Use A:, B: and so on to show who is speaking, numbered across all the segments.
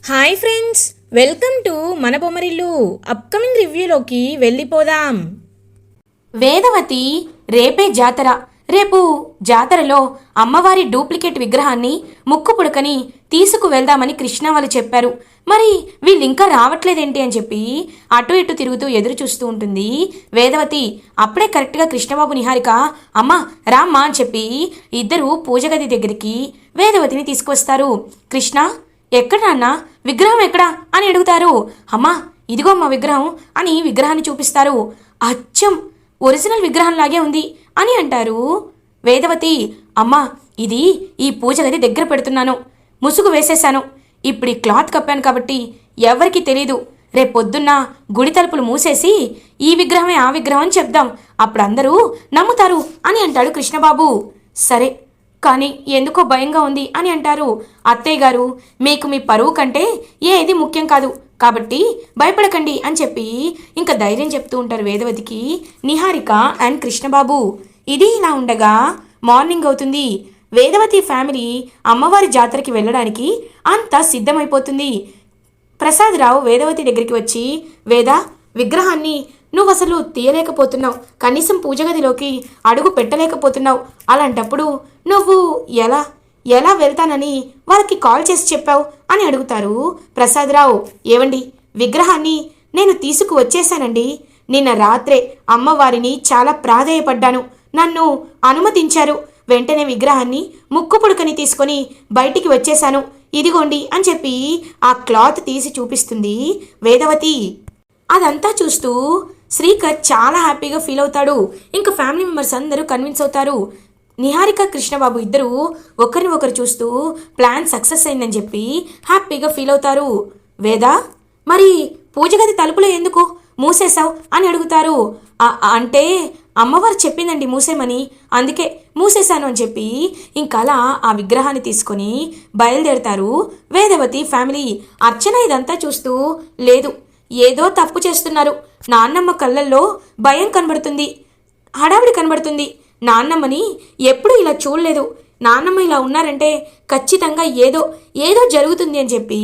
A: Hi friends, welcome to మన Bommarillu. Upcoming రివ్యూలోకి వెళ్ళిపోదాం.
B: వేదవతి రేపే జాతర. రేపు జాతరలో అమ్మవారి డూప్లికేట్ విగ్రహాన్ని ముక్కు పుడకని తీసుకువెళ్దామని కృష్ణ వాళ్ళు చెప్పారు. మరి వీళ్ళింకా రావట్లేదేంటి అని చెప్పి అటు ఇటు తిరుగుతూ ఎదురు చూస్తూ ఉంటుంది వేదవతి. అప్పుడే కరెక్ట్గా కృష్ణబాబు నిహారిక అమ్మ రామ్మా అని చెప్పి ఇద్దరు పూజగది దగ్గరికి వేదవతిని తీసుకొస్తారు. కృష్ణ ఎక్కడ నాన్న, విగ్రహం ఎక్కడా అని అడుగుతారు. అమ్మా ఇదిగో అమ్మ విగ్రహం అని విగ్రహాన్ని చూపిస్తారు. అచ్చం ఒరిజినల్ విగ్రహంలాగే ఉంది అని అంటారు వేదవతి. అమ్మా ఇది ఈ పూజ గది దగ్గర పెడుతున్నాను, ముసుగు వేసేశాను, ఇప్పుడు ఈ క్లాత్ కప్పాను కాబట్టి ఎవరికి తెలీదు. రేపొద్దున్న గుడి తలుపులు మూసేసి ఈ విగ్రహమే ఆ విగ్రహం అని చెప్దాం, అప్పుడు అందరూ నమ్ముతారు అని అంటాడు కృష్ణబాబు. సరే కానీ ఎందుకో భయంగా ఉంది అని అంటారు. అత్తయ్య గారు మీకు మీ పరువు కంటే ఏది ముఖ్యం కాదు కాబట్టి భయపడకండి అని చెప్పి ఇంకా ధైర్యం చెప్తూ ఉంటారు వేదవతికి నిహారిక అండ్ కృష్ణబాబు. ఇది ఇలా ఉండగా మార్నింగ్ అవుతుంది. వేదవతి ఫ్యామిలీ అమ్మవారి జాతరకి వెళ్ళడానికి అంతా సిద్ధమైపోతుంది. ప్రసాదరావు వేదవతి దగ్గరికి వచ్చి, వేద విగ్రహాన్ని నువ్వు అసలు తీయలేకపోతున్నావు, కనీసం పూజగదిలోకి అడుగు పెట్టలేకపోతున్నావు, అలాంటప్పుడు నువ్వు ఎలా ఎలా వెళ్తానని వాళ్ళకి కాల్ చేసి చెప్పావు అని అడుగుతారు ప్రసాదరావు. ఏవండి విగ్రహాన్ని నేను తీసుకువచ్చేశానండి, నిన్న రాత్రే అమ్మవారిని చాలా ప్రాధేయపడ్డాను, నన్ను అనుమతించారు, వెంటనే విగ్రహాన్ని ముక్కు పుడకని తీసుకొని బయటికి వచ్చేశాను, ఇదిగోండి అని చెప్పి ఆ క్లాత్ తీసి చూపిస్తుంది వేదవతి. అదంతా చూస్తూ శ్రీకర్ చాలా హ్యాపీగా ఫీల్ అవుతాడు. ఇంకా ఫ్యామిలీ మెంబర్స్ అందరూ కన్విన్స్ అవుతారు. నిహారిక కృష్ణబాబు ఇద్దరు ఒకరిని ఒకరు చూస్తూ ప్లాన్ సక్సెస్ అయిందని చెప్పి హ్యాపీగా ఫీల్ అవుతారు. వేద మరి పూజగది తలుపులో ఎందుకు మూసేశావు అని అడుగుతారు. అంటే అమ్మవారు చెప్పిందండి మూసేమని, అందుకే మూసేశాను అని చెప్పి ఇంకలా ఆ విగ్రహాన్ని తీసుకొని బయలుదేరతారు వేదవతి ఫ్యామిలీ. అర్చన ఇదంతా చూస్తూ, లేదు ఏదో తప్పు చేస్తున్నారు, నాన్నమ్మ కళ్ళల్లో భయం కనబడుతుంది, హడావిడి కనబడుతుంది, నాన్నమ్మని ఎప్పుడూ ఇలా చూడలేదు, నాన్నమ్మ ఇలా ఉన్నారంటే ఖచ్చితంగా ఏదో ఏదో జరుగుతుంది అని చెప్పి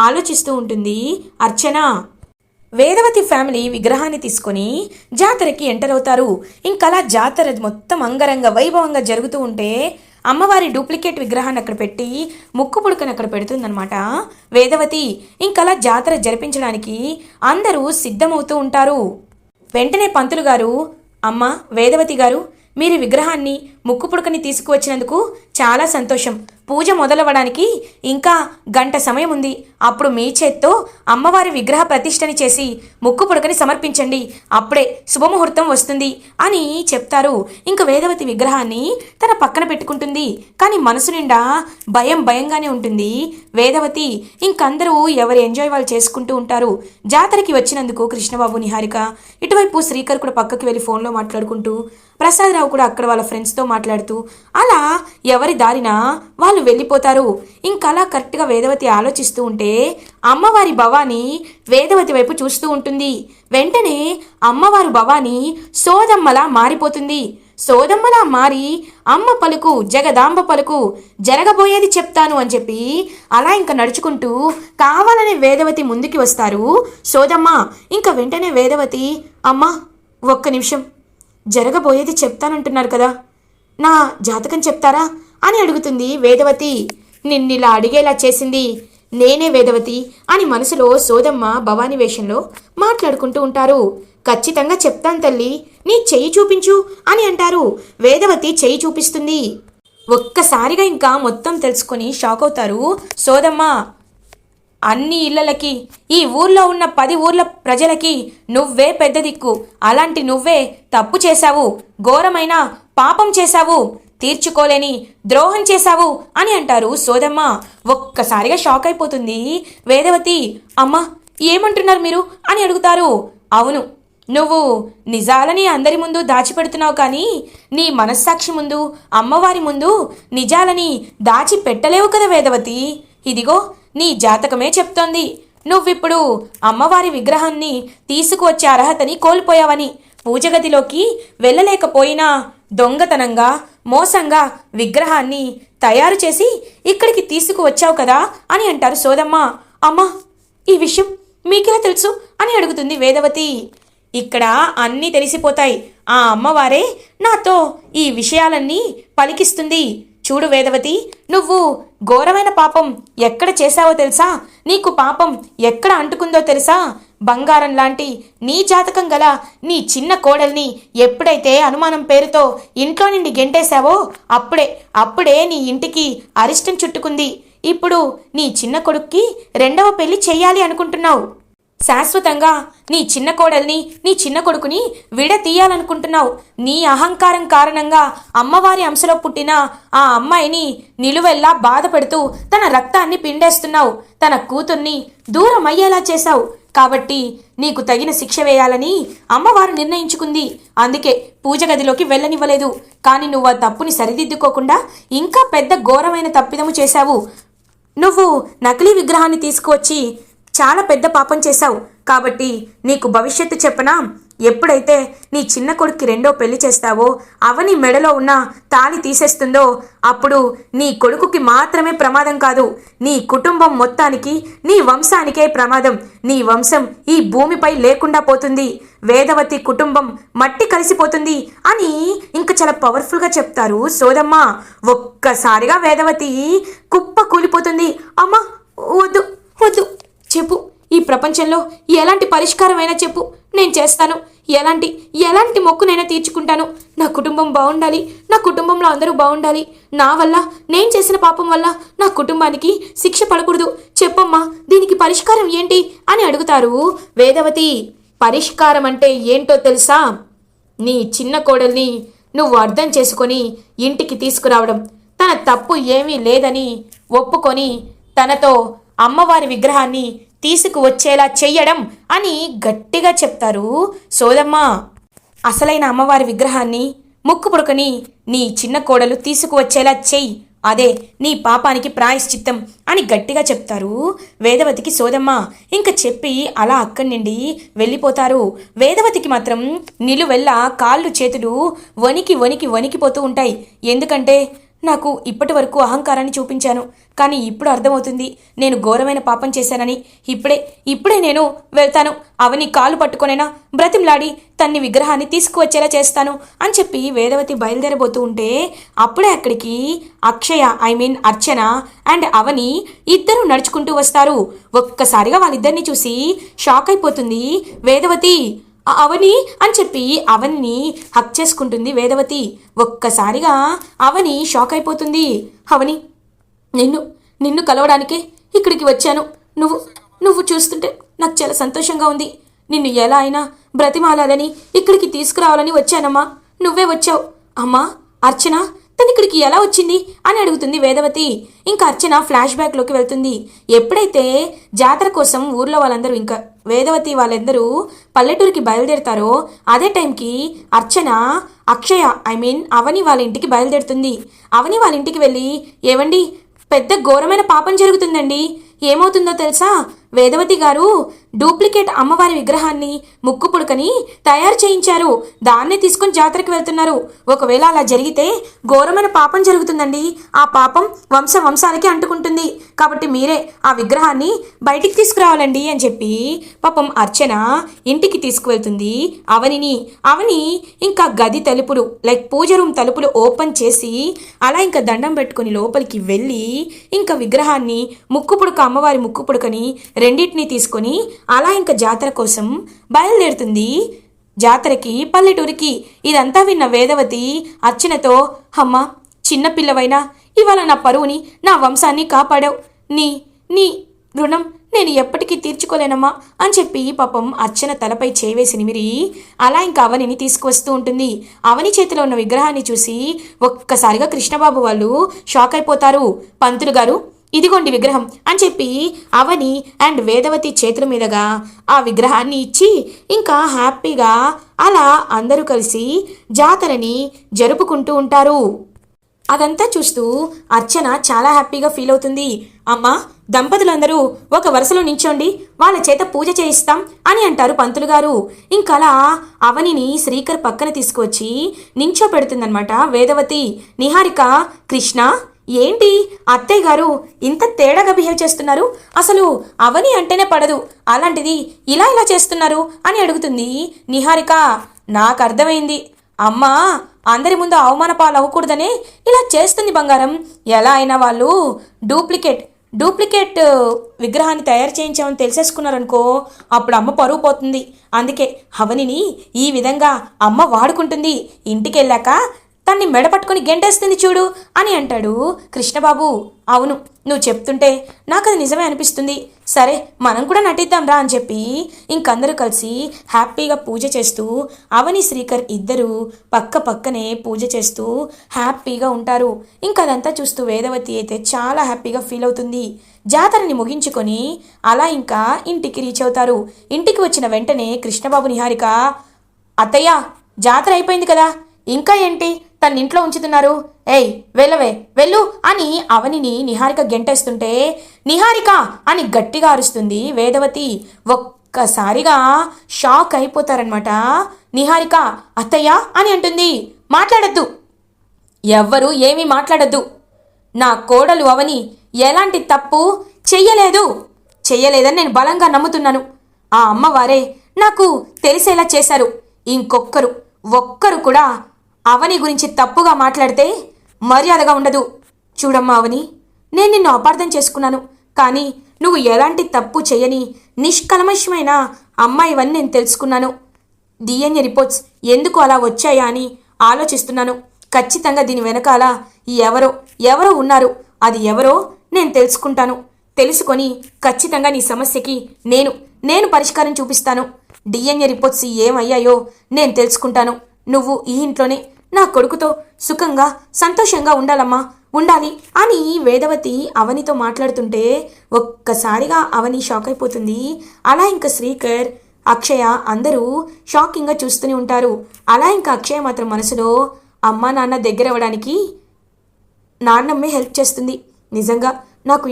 B: ఆలోచిస్తూ ఉంటుంది అర్చన. వేదవతి ఫ్యామిలీ విగ్రహాన్ని తీసుకొని జాతరకి ఎంటర్ అవుతారు. ఇంకలా జాతర మొత్తం అంగరంగ వైభవంగా జరుగుతూ ఉంటే అమ్మవారి డూప్లికేట్ విగ్రహాన్ని అక్కడ పెట్టి ముక్కు పుడకని అక్కడ పెడుతుందనమాట వేదవతి. ఇంకలా జాతర జరిపించడానికి అందరూ సిద్ధమవుతూ ఉంటారు. వెంటనే పంతులు గారు, అమ్మ వేదవతి గారు మీరు విగ్రహాన్ని ముక్కు పుడకని తీసుకువచ్చినందుకు చాలా సంతోషం, పూజ మొదలవ్వడానికి ఇంకా గంట సమయం ఉంది, అప్పుడు మీ చేత్తో అమ్మవారి విగ్రహ ప్రతిష్టని చేసి ముక్కు పుడకని సమర్పించండి, అప్పుడే శుభముహూర్తం వస్తుంది అని చెప్తారు. ఇంక వేదవతి విగ్రహాన్ని తన పక్కన పెట్టుకుంటుంది, కానీ మనసు నిండా భయంగానే ఉంటుంది వేదవతి. ఇంకందరూ ఎవరి ఎంజాయ్ వాళ్ళు చేసుకుంటూ ఉంటారు. జాతరకి వచ్చినందుకు కృష్ణబాబు నిహారిక ఇటువైపు శ్రీకర్ కూడా పక్కకి వెళ్ళి ఫోన్లో మాట్లాడుకుంటూ, ప్రసాదరావు కూడా అక్కడ వాళ్ళ ఫ్రెండ్స్తో మాట్లాడుతూ అలా ఎవరి దారిన వాళ్ళు వెళ్ళిపోతారు. ఇంకలా కరెక్ట్గా వేదవతి ఆలోచిస్తూ ఉంటే అమ్మవారి భవాని వేదవతి వైపు చూస్తూ ఉంటుంది. వెంటనే అమ్మవారు భవాని సోదమ్మలా మారిపోతుంది. సోదమ్మలా మారి అమ్మ పలుకు జగదాంబ పలుకు, జరగబోయేది చెప్తాను అని చెప్పి అలా ఇంకా నడుచుకుంటూ కావాలని వేదవతి ముందుకి వస్తారు సోదమ్మ. ఇంకా వెంటనే వేదవతి, అమ్మ ఒక్క నిమిషం, జరగబోయేది చెప్తానంటున్నారు కదా, నా జాతకం చెప్తారా అని అడుగుతుంది వేదవతి. నిన్నిలా అడిగేలా చేసింది నేనే వేదవతి అని మనసులో సోదమ్మ భవానీ వేషంలో మాట్లాడుకుంటూ ఉంటారు. ఖచ్చితంగా చెప్తాను తల్లి, నీ చెయ్యి చూపించు అని అంటారు. వేదవతి చెయ్యి చూపిస్తుంది. ఒక్కసారిగా ఇంకా మొత్తం తెలుసుకొని షాక్ అవుతారు సోదమ్మ. అన్ని ఇళ్లకి, ఈ ఊర్లో ఉన్న 10 ఊర్ల ప్రజలకి నువ్వే పెద్ద దిక్కు, అలాంటి నువ్వే తప్పు చేశావు, ఘోరమైన పాపం చేశావు, తీర్చుకోలేని ద్రోహం చేశావు అని అంటారు సోదమ్మ. ఒక్కసారిగా షాక్ అయిపోతుంది వేదవతి. అమ్మ ఏమంటున్నారు మీరు అని అడుగుతారు. అవును, నువ్వు నిజాలని అందరి ముందు దాచిపెడుతున్నావు, కానీ నీ మనస్సాక్షి ముందు అమ్మవారి ముందు నిజాలని దాచిపెట్టలేవు కదా వేదవతి. ఇదిగో నీ జాతకమే చెప్తోంది, నువ్విప్పుడు అమ్మవారి విగ్రహాన్ని తీసుకువచ్చే అర్హతని కోల్పోయావని, పూజగదిలోకి వెళ్ళలేకపోయినా దొంగతనంగా మోసంగా విగ్రహాన్ని తయారు చేసి ఇక్కడికి తీసుకువచ్చావు కదా అని అంటారు సోదమ్మ. అమ్మా, ఈ విషయం మీకెలా తెలుసు అని అడుగుతుంది వేదవతి. ఇక్కడ అన్నీ తెలిసిపోతాయి. ఆ అమ్మవారే నాతో ఈ విషయాలన్నీ పలికిస్తుంది. చూడు వేదవతి, నువ్వు ఘోరమైన పాపం ఎక్కడ చేశావో తెలుసా? నీకు పాపం ఎక్కడ అంటుకుందో తెలుసా? బంగారం లాంటి నీ జాతకం గల నీ చిన్న కోడల్ని ఎప్పుడైతే అనుమానం పేరుతో ఇంట్లో నుండి గెంటేశావో అప్పుడే నీ ఇంటికి అరిష్టం చుట్టుకుంది. ఇప్పుడు నీ చిన్న కొడుక్కి రెండవ పెళ్లి చెయ్యాలి అనుకుంటున్నావు. శాశ్వతంగా నీ చిన్న కోడల్ని నీ చిన్న కొడుకుని విడతీయాలనుకుంటున్నావు. నీ అహంకారం కారణంగా అమ్మవారి అంశలో పుట్టిన ఆ అమ్మాయిని నిలువెల్లా బాధ పెడుతూ తన రక్తాన్ని పిండేస్తున్నావు. తన కూతుర్ని దూరం అయ్యేలా చేశావు. కాబట్టి నీకు తగిన శిక్ష వేయాలని అమ్మవారు నిర్ణయించుకుంది. అందుకే పూజ గదిలోకి వెళ్ళనివ్వలేదు. కానీ నువ్వు ఆ తప్పుని సరిదిద్దుకోకుండా ఇంకా పెద్ద ఘోరమైన తప్పిదము చేశావు. నువ్వు నకిలీ విగ్రహాన్ని తీసుకువచ్చి చాలా పెద్ద పాపం చేశావు. కాబట్టి నీకు భవిష్యత్తు చెప్పనా? ఎప్పుడైతే నీ చిన్న కొడుక్కి రెండో పెళ్లి చేస్తావో అవని మెడలో ఉన్న తాళి తీసేస్తుందో అప్పుడు నీ కొడుకుకి మాత్రమే ప్రమాదం కాదు, నీ కుటుంబం మొత్తానికి, నీ వంశానికే ప్రమాదం. నీ వంశం ఈ భూమిపై లేకుండా పోతుంది. వేదవతి కుటుంబం మట్టి కలిసిపోతుంది అని ఇంకా చాలా పవర్ఫుల్గా చెప్తారు సోదమ్మ. ఒక్కసారిగా వేదవతి కుప్ప కూలిపోతుంది. అమ్మా, వద్దు వద్దు, చెప్పు. ఈ ప్రపంచంలో ఎలాంటి పరిష్కారమైనా చెప్పు, నేను చేస్తాను. ఎలాంటి మొక్కునైనా తీర్చుకుంటాను. నా కుటుంబం బాగుండాలి, నా కుటుంబంలో అందరూ బాగుండాలి. నా వల్ల, నేను చేసిన పాపం వల్ల నా కుటుంబానికి శిక్ష పడకూడదు. చెప్పమ్మా, దీనికి పరిష్కారం ఏంటి అని అడుగుతారు వేదవతి. పరిష్కారం అంటే ఏంటో తెలుసా? నీ చిన్న కోడల్ని నువ్వు అర్థం చేసుకొని ఇంటికి తీసుకురావడం, తన తప్పు ఏమీ లేదని ఒప్పుకొని తనతో అమ్మవారి విగ్రహాన్ని తీసుకువచ్చేలా చెయ్యడం అని గట్టిగా చెప్తారు సోదమ్మ. అసలైన అమ్మవారి విగ్రహాన్ని ముక్కు పుడకని నీ చిన్న కోడలు తీసుకువచ్చేలా చెయ్యి, అదే నీ పాపానికి ప్రాయశ్చిత్తం అని గట్టిగా చెప్తారు వేదవతికి సోదమ్మ. ఇంక చెప్పి అలా అక్కడి నుండి వెళ్ళిపోతారు. వేదవతికి మాత్రం నిలువెల్లా కాళ్ళు చేతులు వణికిపోతూ ఉంటాయి. ఎందుకంటే నాకు ఇప్పటి వరకు అహంకారాన్ని చూపించాను, కానీ ఇప్పుడు అర్థమవుతుంది నేను ఘోరమైన పాపం చేశానని. ఇప్పుడే నేను వెళ్తాను. అవని కాలు పట్టుకొనైనా బ్రతిమలాడి తన్ని విగ్రహాన్ని తీసుకువచ్చేలా చేస్తాను అని చెప్పి వేదవతి బయలుదేరబోతూ ఉంటే అప్పుడే అక్కడికి అక్షయ అర్చన అండ్ అవని ఇద్దరు నడుచుకుంటూ వస్తారు. ఒక్కసారిగా వాళ్ళిద్దరిని చూసి షాక్ అయిపోతుంది వేదవతి. అవని అని చెప్పి అవన్ని హక్ చేసుకుంటుంది వేదవతి. ఒక్కసారిగా అవని షాక్ అయిపోతుంది. అవని, నిన్ను కలవడానికే ఇక్కడికి వచ్చాను. నువ్వు చూస్తుంటే నాకు చాలా సంతోషంగా ఉంది. నిన్ను ఎలా అయినా బ్రతిమాలాలని ఇక్కడికి తీసుకురావాలని వచ్చానమ్మా. నువ్వే వచ్చావు. అమ్మా, అర్చన తను ఇక్కడికి ఎలా వచ్చింది అని అడుగుతుంది వేదవతి. ఇంకా అర్చన ఫ్లాష్ బ్యాక్లోకి వెళ్తుంది. ఎప్పుడైతే జాతర కోసం ఊర్లో వాళ్ళందరూ ఇంకా వేదవతి వాళ్ళందరూ పల్లెటూరికి బయలుదేరుతారో అదే టైంకి అర్చన అక్షయ అవని వాళ్ళ ఇంటికి బయలుదేరుతుంది. అవని వాళ్ళ ఇంటికి వెళ్ళి, ఏవండి, పెద్ద ఘోరమైన పాపం జరుగుతుందండి. ఏమవుతుందో తెలుసా? వేదవతి గారు డూప్లికేట్ అమ్మవారి విగ్రహాన్ని ముక్కు పుడకని తయారు చేయించారు. దాన్నే తీసుకుని జాతరకి వెళ్తున్నారు. ఒకవేళ అలా జరిగితే ఘోరమైన పాపం జరుగుతుందండి. ఆ పాపం వంశాలకి అంటుకుంటుంది. కాబట్టి మీరే ఆ విగ్రహాన్ని బయటికి తీసుకురావాలండి అని చెప్పి పాపం అర్చన ఇంటికి తీసుకువెళ్తుంది అవని ఇంకా గది తలుపులు పూజ రూమ్ తలుపులు ఓపెన్ చేసి అలా ఇంకా దండం పెట్టుకుని లోపలికి వెళ్ళి ఇంకా విగ్రహాన్ని అమ్మవారి ముక్కు పుడకని రెండింటినీ తీసుకొని అలా ఇంకా జాతర కోసం బయలుదేరుతుంది. జాతరకి పల్లెటూరికి. ఇదంతా విన్న వేదవతి అర్చనతో, అమ్మ, చిన్నపిల్లవైనా ఇవాళ నా పరువుని, నా వంశాన్ని కాపాడావు. నీ రుణం నేను ఎప్పటికీ తీర్చుకోలేనమ్మా అని చెప్పి పాపం అర్చన తలపై చేవేసి నిమిరి అలా ఇంకా అవనిని తీసుకువస్తూ ఉంటుంది. అవని చేతిలో ఉన్న విగ్రహాన్ని చూసి ఒక్కసారిగా కృష్ణబాబు వాళ్ళు షాక్ అయిపోతారు. పంతులు గారు, ఇదిగోండి విగ్రహం అని చెప్పి అవని అండ్ వేదవతి చేతుల మీదుగా ఆ విగ్రహాన్ని ఇచ్చి ఇంకా హ్యాపీగా అలా అందరూ కలిసి జాతరని జరుపుకుంటూ ఉంటారు. అదంతా చూస్తూ అర్చన చాలా హ్యాపీగా ఫీల్ అవుతుంది. అమ్మా, దంపతులందరూ ఒక వరుసలో నించోండి, వాళ్ళ చేత పూజ చేయిస్తాం అని అంటారు పంతులు గారు. ఇంకలా అవనిని శ్రీకర్ పక్కన తీసుకువచ్చి నించోపెడుతుందనమాట వేదవతి. నిహారిక, కృష్ణ, ఏంటి అత్తయ్య గారు ఇంత తేడాగా బిహేవ్ చేస్తున్నారు? అసలు అవని అంటేనే పడదు, అలాంటిది ఇలా ఇలా చేస్తున్నారు అని అడుగుతుంది నిహారిక. నాకు అర్థమైంది, అమ్మా అందరి ముందు అవమాన పాలు అవ్వకూడదనే ఇలా చేస్తుంది బంగారం. ఎలా అయినా వాళ్ళు డూప్లికేట్ విగ్రహాన్ని తయారు చేయించామని తెలిసేసుకున్నారనుకో, అప్పుడు అమ్మ పరువు పోతుంది. అందుకే అవనిని ఈ విధంగా అమ్మ వాడుకుంటుంది. ఇంటికి వెళ్ళాక తన్ని మెడపట్టుకుని గెంటేస్తుంది చూడు అని అంటాడు కృష్ణబాబు. అవును, నువ్వు చెప్తుంటే నాకు అది నిజమే అనిపిస్తుంది. సరే మనం కూడా నటిద్దాంరా అని చెప్పి ఇంకందరూ కలిసి హ్యాపీగా పూజ చేస్తూ అవని శ్రీకర్ ఇద్దరు పక్క పక్కనే పూజ చేస్తూ హ్యాపీగా ఉంటారు. ఇంకదంతా చూస్తూ వేదవతి అయితే చాలా హ్యాపీగా ఫీల్ అవుతుంది. జాతరని ముగించుకొని అలా ఇంకా ఇంటికి రీచ్ అవుతారు. ఇంటికి వచ్చిన వెంటనే కృష్ణబాబు నిహారిక, అత్తయ్య జాతర అయిపోయింది కదా, ఇంకా ఏంటి తన ఇంట్లో ఉంచుతున్నారు? ఏయ్ వెళ్ళవే వెళ్ళు అని అవనిని నిహారిక గెంటేస్తుంటే, నిహారిక అని గట్టిగా అరుస్తుంది వేదవతి. ఒక్కసారిగా షాక్ అయిపోతారనమాట నిహారిక. అత్తయ్య అని అంటుంది. మాట్లాడద్దు, ఎవ్వరూ ఏమీ మాట్లాడద్దు. నా కోడలు అవని ఎలాంటి తప్పు చెయ్యలేదని నేను బలంగా నమ్ముతున్నాను. ఆ అమ్మవారే నాకు తెలిసేలా చేశారు. ఒక్కరు కూడా అవని గురించి తప్పుగా మాట్లాడితే మర్యాదగా ఉండదు. చూడమ్మా అవని, నేను నిన్ను అపార్థం చేసుకున్నాను, కానీ నువ్వు ఎలాంటి తప్పు చేయని నిష్కల్మషమైన అమ్మాయివని నేను తెలుసుకున్నాను. డిఎన్ఏ రిపోర్ట్స్ ఎందుకు అలా వచ్చాయా అని ఆలోచిస్తున్నాను. ఖచ్చితంగా దీని వెనకాల ఎవరో ఉన్నారు. అది ఎవరో నేను తెలుసుకొని ఖచ్చితంగా నీ సమస్యకి నేను పరిష్కారం చూపిస్తాను. డిఎన్ఏ రిపోర్ట్స్ ఏమయ్యాయో నేను తెలుసుకుంటాను. నువ్వు ఈ ఇంట్లోనే నా కొడుకుతో సుఖంగా సంతోషంగా ఉండాలి అని వేదవతి అవనితో మాట్లాడుతుంటే ఒక్కసారిగా అవని షాక్ అయిపోతుంది. అలా ఇంకా శ్రీకర్, అక్షయ అందరూ షాకింగ్గా చూస్తూనే ఉంటారు. అలా ఇంకా అక్షయ మాత్రం మనసులో అమ్మా నాన్న దగ్గర అవ్వడానికి నాన్నమ్మే హెల్ప్ చేస్తుంది, నిజంగా నాకు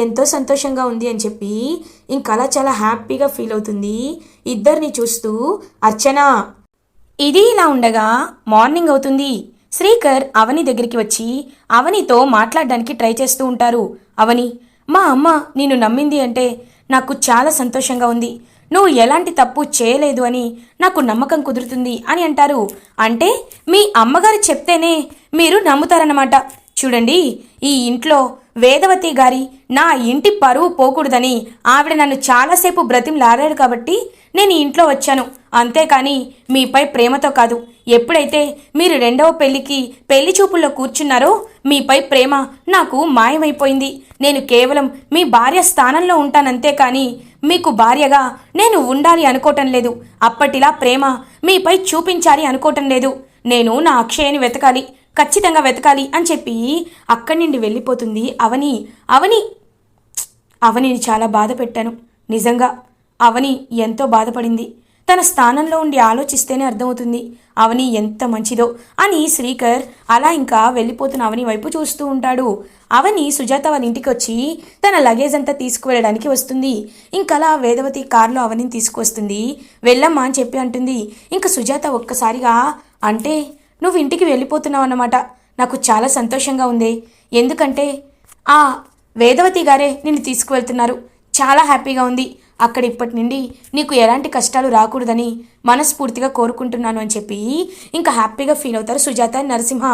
B: ఎంతో సంతోషంగా ఉంది అని చెప్పి ఇంకలా చాలా హ్యాపీగా ఫీల్ అవుతుంది ఇద్దరిని చూస్తూ అర్చన. ఇది ఇలా ఉండగా మార్నింగ్ అవుతుంది. శ్రీకర్ అవని దగ్గరికి వచ్చి అవనితో మాట్లాడడానికి ట్రై చేస్తూ ఉంటారు. అవని, మా అమ్మ నిన్ను నమ్మింది అంటే నాకు చాలా సంతోషంగా ఉంది. నువ్వు ఎలాంటి తప్పు చేయలేదు అని నాకు నమ్మకం కుదురుతుంది అని అంటారు. అంటే మీ అమ్మగారు చెప్తేనే మీరు నమ్ముతారన్నమాట. చూడండి, ఈ ఇంట్లో వేదవతి గారి నా ఇంటి పరువు పోకూడదని ఆవిడ నన్ను చాలాసేపు బ్రతిమలాడారు కాబట్టి నేను ఈ ఇంట్లో వచ్చాను. అంతేకాని మీపై ప్రేమతో కాదు. ఎప్పుడైతే మీరు రెండవ పెళ్లి చూపుల్లో కూర్చున్నారో మీపై ప్రేమ నాకు మాయమైపోయింది. నేను కేవలం మీ భార్య స్థానంలో ఉంటానంతే కానీ మీకు భార్యగా నేను ఉండాలి అనుకోవటం లేదు. అప్పటిలా ప్రేమ మీపై చూపించాలి అనుకోవటం లేదు. నేను నా అక్షయని ఖచ్చితంగా వెతకాలి అని చెప్పి అక్కడి నుండి వెళ్ళిపోతుంది అవనిని చాలా బాధ పెట్టాను. నిజంగా అవని ఎంతో బాధపడింది. తన స్థానంలో ఉండి ఆలోచిస్తేనే అర్థమవుతుంది అవని ఎంత మంచిదో అని శ్రీకర్ అలా ఇంకా వెళ్ళిపోతున్న అవని వైపు చూస్తూ ఉంటాడు. అవని సుజాత వాళ్ళ ఇంటికి వచ్చి తన లగేజ్ అంతా తీసుకువెళ్ళడానికి వస్తుంది. ఇంకలా వేదవతి కారులో అవనిని తీసుకువస్తుంది. వెళ్ళమ్మా అని చెప్పి అంటుంది. ఇంకా సుజాత ఒక్కసారిగా, అంటే నువ్వు ఇంటికి వెళ్ళిపోతున్నావు అన్నమాట. నాకు చాలా సంతోషంగా ఉంది. ఎందుకంటే ఆ వేదవతి గారే నిన్ను తీసుకువెళ్తున్నారు. చాలా హ్యాపీగా ఉంది. అక్కడ ఇప్పటి నుండి నీకు ఎలాంటి కష్టాలు రాకూడదని మనస్ఫూర్తిగా కోరుకుంటున్నాను అని చెప్పి ఇంకా హ్యాపీగా ఫీల్ అవుతారు సుజాత నరసింహ.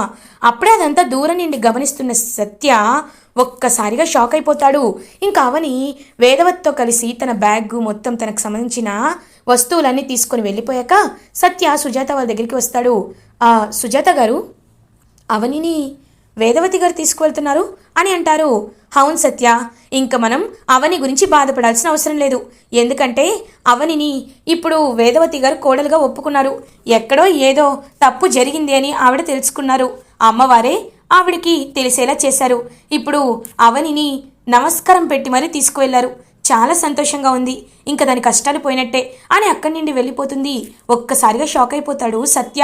B: అప్పుడే అదంతా దూరం నుండి గమనిస్తున్న సత్య ఒక్కసారిగా షాక్ అయిపోతాడు. ఇంకా అవని వేదవతితో కలిసి తన బ్యాగ్ మొత్తం తనకు సంబంధించిన వస్తువులన్నీ తీసుకొని వెళ్ళిపోయాక సత్య సుజాత వాళ్ళ దగ్గరికి వస్తాడు. సుజాత గారు, అవనిని వేదవతి గారు తీసుకువెళ్తున్నారు అని అంటారు. అవును సత్య, ఇంక మనం అవని గురించి బాధపడాల్సిన అవసరం లేదు. ఎందుకంటే అవనిని ఇప్పుడు వేదవతి గారు కోడలుగా ఒప్పుకున్నారు. ఎక్కడో ఏదో తప్పు జరిగింది అని ఆవిడ తెలుసుకున్నారు. అమ్మవారే ఆవిడికి తెలిసేలా చేశారు. ఇప్పుడు అవనిని నమస్కారం పెట్టి మరీ తీసుకువెళ్లారు. చాలా సంతోషంగా ఉంది. ఇంకా దాని కష్టాలు పోయినట్టే అని అక్కడి నుండి వెళ్ళిపోతుంది. ఒక్కసారిగా షాక్ అయిపోతాడు సత్య.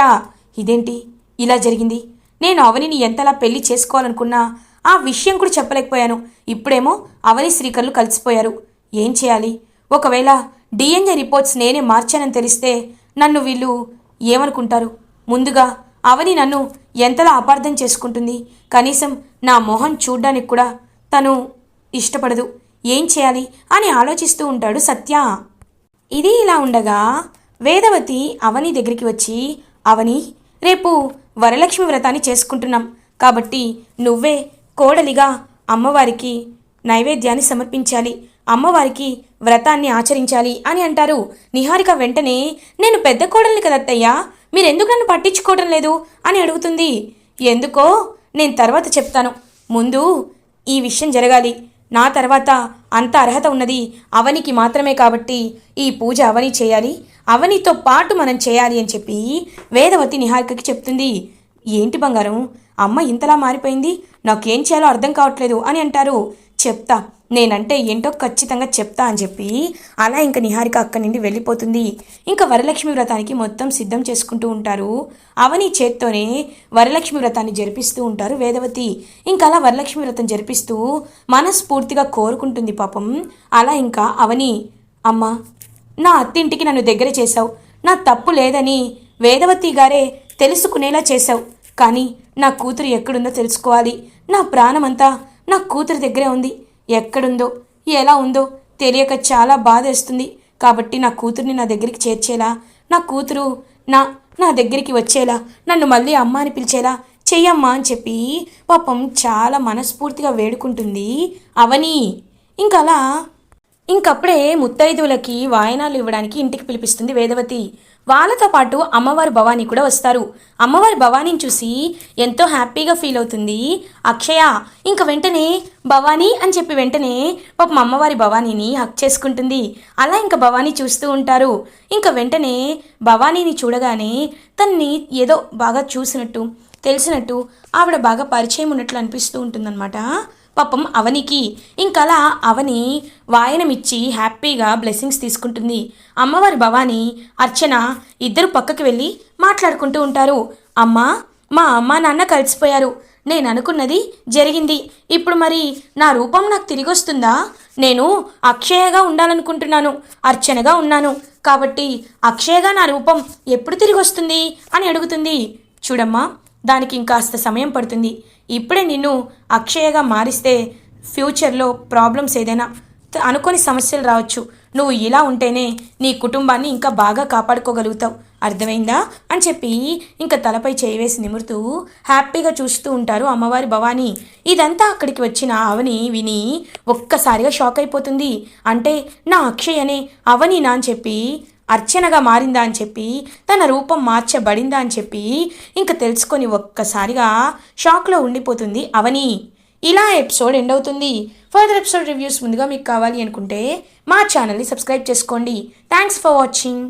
B: ఇదేంటి ఇలా జరిగింది? నేను అవనిని ఎంతలా పెళ్లి చేసుకోవాలనుకున్నా ఆ విషయం కూడా చెప్పలేకపోయాను. ఇప్పుడేమో అవని శ్రీకర్లు కలిసిపోయారు. ఏం చేయాలి? ఒకవేళ డిఎన్ఏ రిపోర్ట్స్ నేనే మార్చానని తెలిస్తే నన్ను వీళ్ళు ఏమనుకుంటారు? ముందుగా అవని నన్ను ఎంతలా అపార్థం చేసుకుంటుంది. కనీసం నా మొహం చూడ్డానికి కూడా తను ఇష్టపడదు. ఏం చేయాలి అని ఆలోచిస్తూ ఉంటాడు సత్య. ఇది ఇలా ఉండగా వేదవతి అవని దగ్గరికి వచ్చి, అవని, రేపు వరలక్ష్మి వ్రతాన్ని చేసుకుంటున్నాం కాబట్టి నువ్వే కోడలిగా అమ్మవారికి నైవేద్యాన్ని సమర్పించాలి, అమ్మవారికి వ్రతాన్ని ఆచరించాలి అని అంటారు. నిహారిక వెంటనే, నేను పెద్ద కోడల్ని కదత్తయ్యా, మీరెందుకు నన్ను పట్టించుకోవడం లేదు అని అడుగుతుంది. ఎందుకో నేను తర్వాత చెప్తాను, ముందు ఈ విషయం జరగాలి. నా తర్వాత అంత అర్హత ఉన్నది అవనికి మాత్రమే కాబట్టి ఈ పూజ అవని చేయాలి, అవనితో పాటు మనం చేయాలి అని చెప్పి వేదవతి నిహారికకి చెప్తుంది. ఏంటి బంగారం, అమ్మ ఇంతలా మారిపోయింది, నాకేం చేయాలో అర్థం కావట్లేదు అని అంటారు. చెప్తా, నేనంటే ఏంటో ఖచ్చితంగా చెప్తా అని చెప్పి అలా ఇంకా నిహారిక అక్కడి నుండి వెళ్ళిపోతుంది. ఇంకా వరలక్ష్మి వ్రతానికి మొత్తం సిద్ధం చేసుకుంటూ ఉంటారు. అవని చేత్తోనే వరలక్ష్మి వ్రతాన్ని జరిపిస్తూ ఉంటారు వేదవతి. ఇంకా అలా వరలక్ష్మి వ్రతం జరిపిస్తూ మనస్ఫూర్తిగా కోరుకుంటుంది పాపం. అలా ఇంకా అవని, అమ్మ, నా అత్తింటికి నన్ను దగ్గర చేశావు, నా తప్పు లేదని వేదవతి గారే తెలుసుకునేలా చేశావు, కానీ నా కూతురు ఎక్కడుందో తెలుసుకోవాలి. నా ప్రాణమంతా నా కూతురు దగ్గరే ఉంది, ఎక్కడుందో ఎలా ఉందో తెలియక చాలా బాధేస్తుంది. కాబట్టి నా కూతుర్ని నా దగ్గరికి చేర్చేలా, నా కూతురు నా దగ్గరికి వచ్చేలా, నన్ను మళ్ళీ అమ్మ అని పిలిచేలా చెయ్యమ్మా అని చెప్పి పాపం చాలా మనస్ఫూర్తిగా వేడుకుంటుంది అవని. ఇంకలా ఇంకప్పుడే ముత్తైదువులకి వాయనాలు ఇవ్వడానికి ఇంటికి పిలిపిస్తుంది వేదవతి. వాళ్ళతో పాటు అమ్మవారి భవానీ కూడా వస్తారు. అమ్మవారి భవానీని చూసి ఎంతో హ్యాపీగా ఫీల్ అవుతుంది అక్షయ. ఇంక వెంటనే భవానీ అని చెప్పి వెంటనే పాపం అమ్మవారి భవానీని హక్ చేసుకుంటుంది. అలా ఇంకా భవానీ చూస్తూ ఉంటారు. ఇంకా వెంటనే భవానీని చూడగానే తన్ని ఏదో బాగా చూసినట్టు తెలిసినట్టు ఆవిడ బాగా పరిచయం ఉన్నట్లు అనిపిస్తూ ఉంటుందన్నమాట పాపం అవనికి. ఇంకలా అవని వాయనమిచ్చి హ్యాపీగా బ్లెస్సింగ్స్ తీసుకుంటుంది. అమ్మవారి భవానీ, అర్చన ఇద్దరు పక్కకి వెళ్ళి మాట్లాడుకుంటూ ఉంటారు. అమ్మా, మా అమ్మ నాన్న కలిసిపోయారు, నేను అనుకున్నది జరిగింది, ఇప్పుడు మరి నా రూపం నాకు తిరిగి వస్తుందా? నేను అక్షయగా ఉండాలనుకుంటున్నాను, అర్చనగా ఉన్నాను, కాబట్టి అక్షయగా నా రూపం ఎప్పుడు తిరిగి వస్తుంది అని అడుగుతుంది. చూడమ్మా, దానికి ఇంకాస్త సమయం పడుతుంది. ఇప్పుడే నిన్ను అక్షయగా మారిస్తే ఫ్యూచర్లో ప్రాబ్లమ్స్ ఏదైనా అనుకోని సమస్యలు రావచ్చు. నువ్వు ఇలా ఉంటేనే నీ కుటుంబాన్ని ఇంకా బాగా కాపాడుకోగలుగుతావు, అర్థమైందా అని చెప్పి ఇంకా తలపై చేయి వేసి నిమురుతూ హ్యాపీగా చూస్తూ ఉంటారు అమ్మవారి భవానీ. ఇదంతా అక్కడికి వచ్చిన అవని విని ఒక్కసారిగా షాక్ అయిపోతుంది. అంటే నా అక్షయనే అవనీనా అని చెప్పి, అర్చనగా మారిందా అని చెప్పి, తన రూపం మార్చబడిందా అని చెప్పి ఇంకా తెలుసుకొని ఒక్కసారిగా షాక్లో ఉండిపోతుంది అవని. ఇలా ఎపిసోడ్ ఎండ్ అవుతుంది. ఫర్దర్ ఎపిసోడ్ రివ్యూస్ ముందుగా మీకు కావాలి అనుకుంటే మా ఛానల్ని సబ్స్క్రైబ్ చేసుకోండి. Thanks for watching.